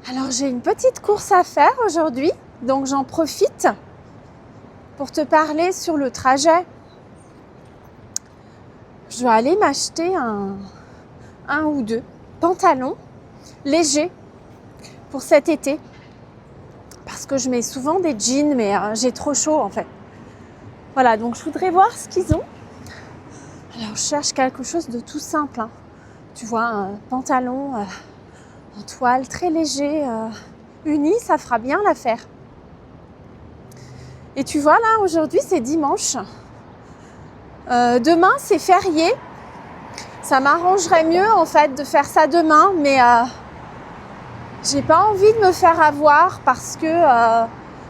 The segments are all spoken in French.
Alors j'ai une petite course à faire aujourd'hui, donc j'en profite pour te parler sur le trajet. Je dois aller m'acheter un ou deux pantalons légers pour cet été. Parce que je mets souvent des jeans, mais j'ai trop chaud en fait. Voilà, donc je voudrais voir ce qu'ils ont. Alors je cherche quelque chose de tout simple. Hein. Tu vois, un pantalon en toile très léger, uni, ça fera bien l'affaire. Et tu vois là, aujourd'hui c'est dimanche. Demain c'est férié. Ça m'arrangerait mieux en fait de faire ça demain, mais j'ai pas envie de me faire avoir parce que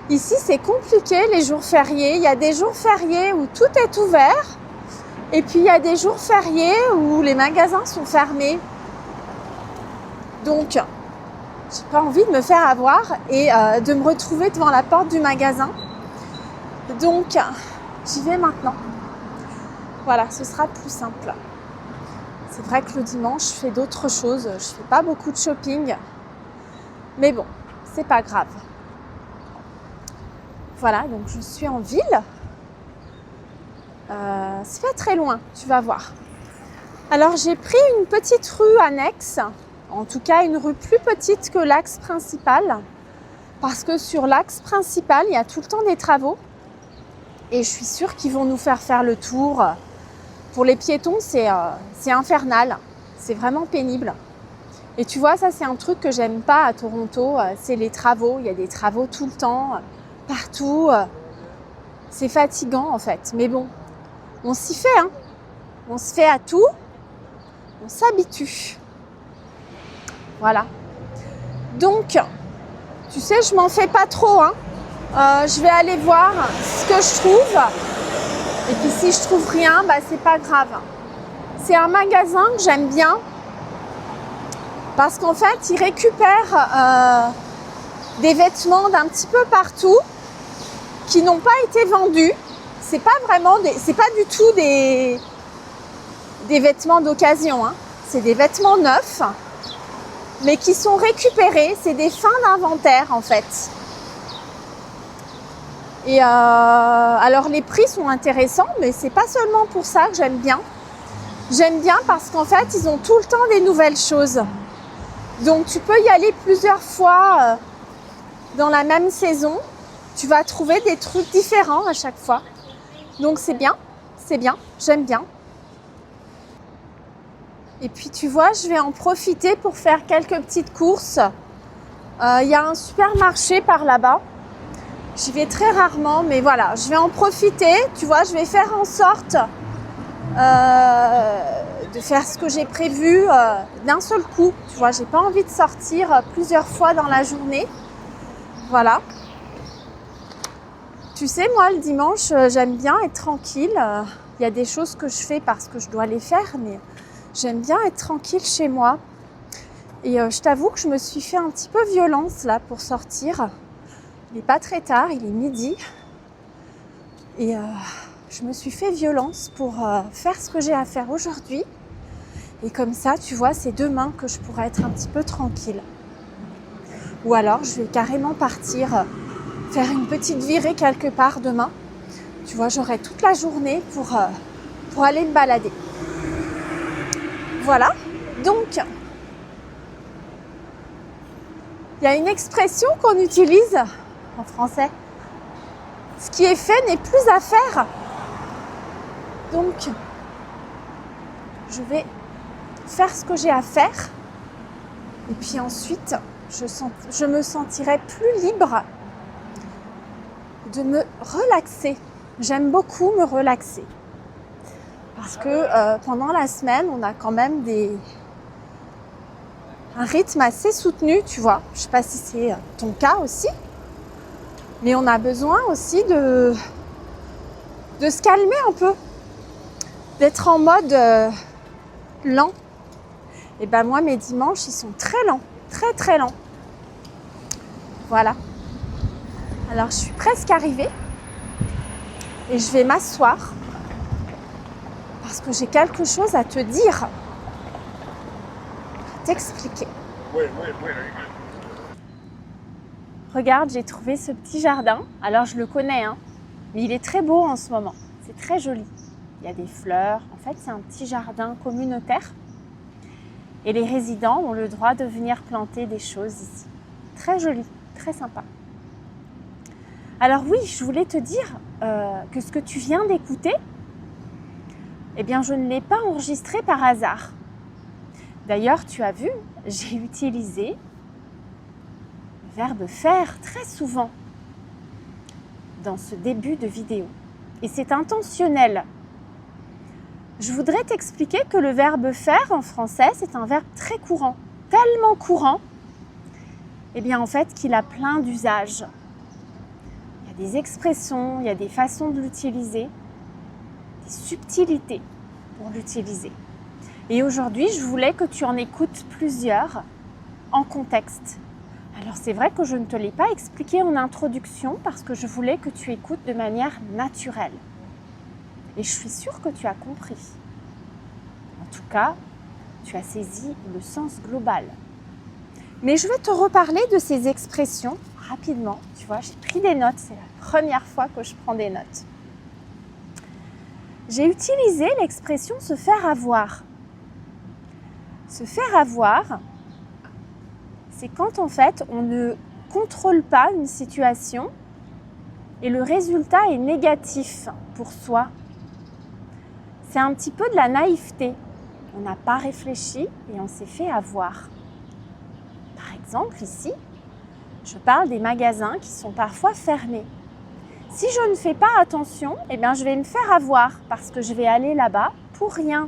ici c'est compliqué les jours fériés. Il y a des jours fériés où tout est ouvert et puis il y a des jours fériés où les magasins sont fermés. Donc j'ai pas envie de me faire avoir et de me retrouver devant la porte du magasin. Donc j'y vais maintenant. Voilà, ce sera plus simple. C'est vrai que le dimanche, je fais d'autres choses. Je fais pas beaucoup de shopping. Mais bon, c'est pas grave. Voilà, donc je suis en ville. C'est pas très loin, tu vas voir. Alors j'ai pris une petite rue annexe. En tout cas, une rue plus petite que l'axe principal. Parce que sur l'axe principal, il y a tout le temps des travaux. Et je suis sûre qu'ils vont nous faire le tour. Pour les piétons, c'est infernal. C'est vraiment pénible. Et tu vois, ça c'est un truc que j'aime pas à Toronto, c'est les travaux. Il y a des travaux tout le temps, partout. C'est fatigant en fait. Mais bon, on s'y fait, hein. On se fait à tout. On s'habitue. Voilà. Donc, tu sais, je m'en fais pas trop, hein. Je vais aller voir ce que je trouve. Et puis si je trouve rien, bah c'est pas grave. C'est un magasin que j'aime bien parce qu'en fait, il récupère des vêtements d'un petit peu partout qui n'ont pas été vendus. C'est pas du tout des vêtements d'occasion. Hein. C'est des vêtements neufs, mais qui sont récupérés. C'est des fins d'inventaire en fait. Et alors les prix sont intéressants, mais c'est pas seulement pour ça que j'aime bien. J'aime bien parce qu'en fait, ils ont tout le temps des nouvelles choses. Donc tu peux y aller plusieurs fois dans la même saison. Tu vas trouver des trucs différents à chaque fois. Donc c'est bien, j'aime bien. Et puis tu vois, je vais en profiter pour faire quelques petites courses. Il y a un supermarché par là-bas. J'y vais très rarement, mais voilà, je vais en profiter. Tu vois, je vais faire en sorte de faire ce que j'ai prévu d'un seul coup. Tu vois, j'ai pas envie de sortir plusieurs fois dans la journée. Voilà. Tu sais, moi, le dimanche, j'aime bien être tranquille. Il y a des choses que je fais parce que je dois les faire, mais j'aime bien être tranquille chez moi. Et je t'avoue que je me suis fait un petit peu violence là pour sortir. Il n'est pas très tard, il est midi. Et je me suis fait violence pour faire ce que j'ai à faire aujourd'hui. Et comme ça, tu vois, c'est demain que je pourrai être un petit peu tranquille. Ou alors, je vais carrément partir faire une petite virée quelque part demain. Tu vois, j'aurai toute la journée pour aller me balader. Voilà. Donc, il y a une expression qu'on utilise en français. Ce qui est fait n'est plus à faire. Donc, je vais faire ce que j'ai à faire. Et puis ensuite, je me sentirai plus libre de me relaxer. J'aime beaucoup me relaxer. Parce que pendant la semaine, on a quand même un rythme assez soutenu, tu vois. Je ne sais pas si c'est ton cas aussi. Mais on a besoin aussi de se calmer un peu. D'être en mode lent. Et ben moi, mes dimanches, ils sont très lents. Très, très lents. Voilà. Alors, je suis presque arrivée. Et je vais m'asseoir. Parce que j'ai quelque chose à te dire. À t'expliquer. Regarde, j'ai trouvé ce petit jardin. Alors je le connais, hein, mais il est très beau en ce moment. C'est très joli. Il y a des fleurs. En fait, c'est un petit jardin communautaire. Et les résidents ont le droit de venir planter des choses ici. Très joli, très sympa. Alors oui, je voulais te dire que ce que tu viens d'écouter, eh bien, je ne l'ai pas enregistré par hasard. D'ailleurs, tu as vu, j'ai utilisé le verbe faire très souvent dans ce début de vidéo. Et c'est intentionnel. Je voudrais t'expliquer que le verbe faire en français, c'est un verbe très courant, tellement courant, eh bien en fait qu'il a plein d'usages. Il y a des expressions, il y a des façons de l'utiliser, des subtilités pour l'utiliser. Et aujourd'hui, je voulais que tu en écoutes plusieurs en contexte. Alors c'est vrai que je ne te l'ai pas expliqué en introduction parce que je voulais que tu écoutes de manière naturelle. Et je suis sûre que tu as compris. En tout cas, tu as saisi le sens global. Mais je vais te reparler de ces expressions rapidement. Tu vois, j'ai pris des notes. C'est la première fois que je prends des notes. J'ai utilisé l'expression se faire avoir. Se faire avoir, c'est quand en fait on ne contrôle pas une situation et le résultat est négatif pour soi. C'est un petit peu de la naïveté. On n'a pas réfléchi et on s'est fait avoir. Par exemple, ici, je parle des magasins qui sont parfois fermés. Si je ne fais pas attention, eh bien, je vais me faire avoir parce que je vais aller là-bas pour rien.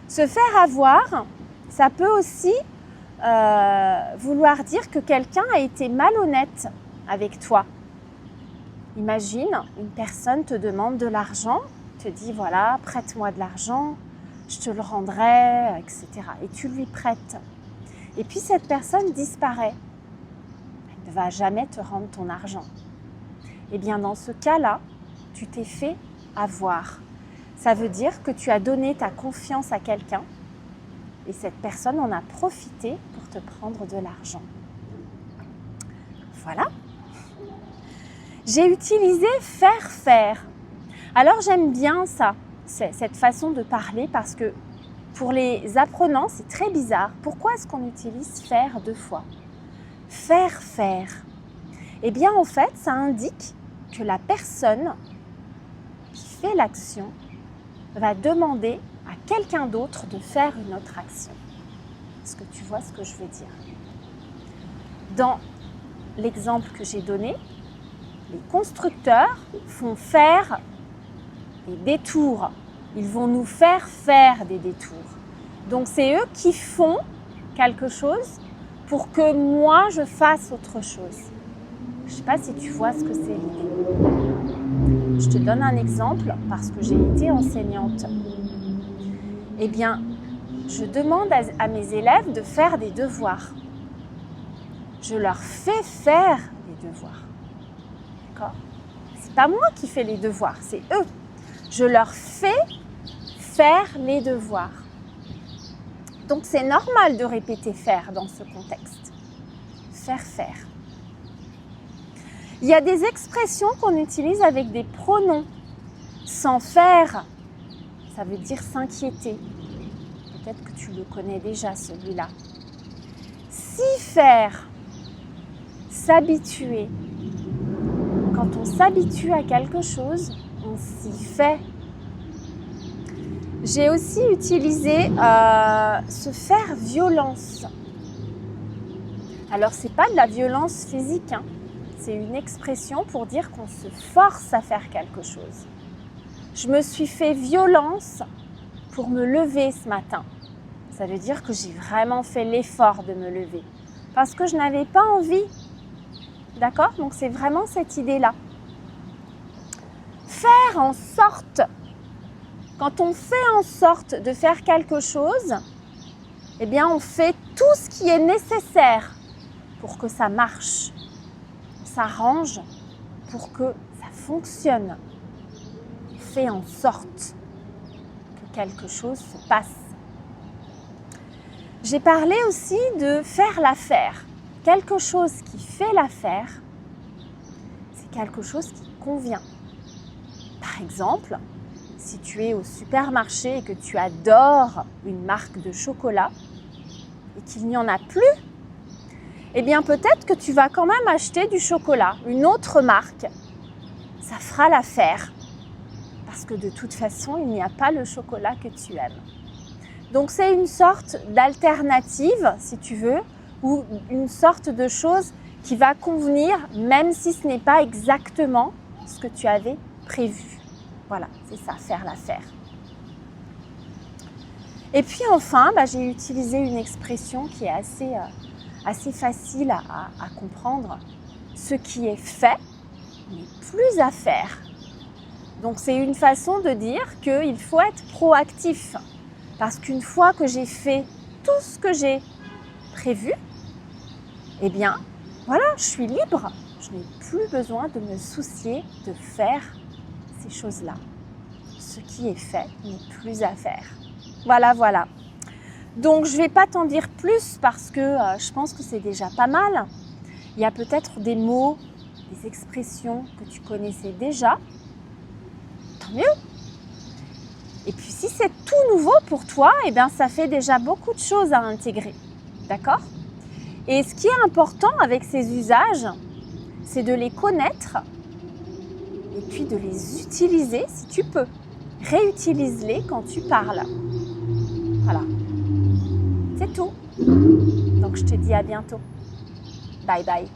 Se faire avoir, ça peut aussi vouloir dire que quelqu'un a été malhonnête avec toi. Imagine, une personne te demande de l'argent, te dit voilà, prête-moi de l'argent, je te le rendrai, etc. Et tu lui prêtes. Et puis cette personne disparaît. Elle ne va jamais te rendre ton argent. Eh bien dans ce cas-là, tu t'es fait avoir. Ça veut dire que tu as donné ta confiance à quelqu'un et cette personne en a profité pour te prendre de l'argent. Voilà. J'ai utilisé faire. Alors j'aime bien ça, cette façon de parler parce que pour les apprenants, c'est très bizarre. Pourquoi est-ce qu'on utilise faire deux fois ? Faire. Eh bien en fait, ça indique que la personne qui fait l'action va demander à quelqu'un d'autre de faire une autre action. Est-ce que tu vois ce que je veux dire ? Dans l'exemple que j'ai donné, les constructeurs font faire des détours. Ils vont nous faire des détours. Donc c'est eux qui font quelque chose pour que moi je fasse autre chose. Je ne sais pas si tu vois ce que c'est l'idée. Je te donne un exemple parce que j'ai été enseignante. Eh bien, je demande à mes élèves de faire des devoirs. Je leur fais faire des devoirs. D'accord ? C'est pas moi qui fais les devoirs, c'est eux. Je leur fais faire les devoirs. Donc c'est normal de répéter faire dans ce contexte. Faire. Il y a des expressions qu'on utilise avec des pronoms. Sans faire, ça veut dire s'inquiéter. Peut-être que tu le connais déjà celui-là. S'y faire, s'habituer. Quand on s'habitue à quelque chose, on s'y fait. J'ai aussi utilisé se faire violence. Alors, ce n'est pas de la violence physique, hein. C'est une expression pour dire qu'on se force à faire quelque chose. Je me suis fait violence pour me lever ce matin. Ça veut dire que j'ai vraiment fait l'effort de me lever parce que je n'avais pas envie. D'accord ? Donc, c'est vraiment cette idée-là. Faire en sorte. Quand on fait en sorte de faire quelque chose, eh bien, on fait tout ce qui est nécessaire pour que ça marche. On s'arrange pour que ça fonctionne. On fait en sorte que quelque chose se passe. J'ai parlé aussi de faire l'affaire. quelque chose qui fait l'affaire, c'est quelque chose qui convient. Par exemple, si tu es au supermarché et que tu adores une marque de chocolat et qu'il n'y en a plus, eh bien peut-être que tu vas quand même acheter du chocolat, une autre marque. Ça fera l'affaire parce que de toute façon, il n'y a pas le chocolat que tu aimes. Donc c'est une sorte d'alternative, si tu veux, ou une sorte de chose qui va convenir même si ce n'est pas exactement ce que tu avais prévu. Voilà, c'est ça, faire l'affaire. Et puis enfin, j'ai utilisé une expression qui est assez facile à comprendre. Ce qui est fait n'est plus à faire. Donc c'est une façon de dire qu'il faut être proactif. Parce qu'une fois que j'ai fait tout ce que j'ai prévu, eh bien, voilà, je suis libre. Je n'ai plus besoin de me soucier de faire ces choses-là. Ce qui est fait n'est plus à faire. Voilà, voilà. Donc, je ne vais pas t'en dire plus parce que je pense que c'est déjà pas mal. Il y a peut-être des mots, des expressions que tu connaissais déjà. Tant mieux. Et puis, si c'est tout nouveau pour toi, eh bien, ça fait déjà beaucoup de choses à intégrer. D'accord ? Et ce qui est important avec ces usages, c'est de les connaître et puis de les utiliser si tu peux. Réutilise-les quand tu parles. Voilà. C'est tout. Donc, je te dis à bientôt. Bye bye.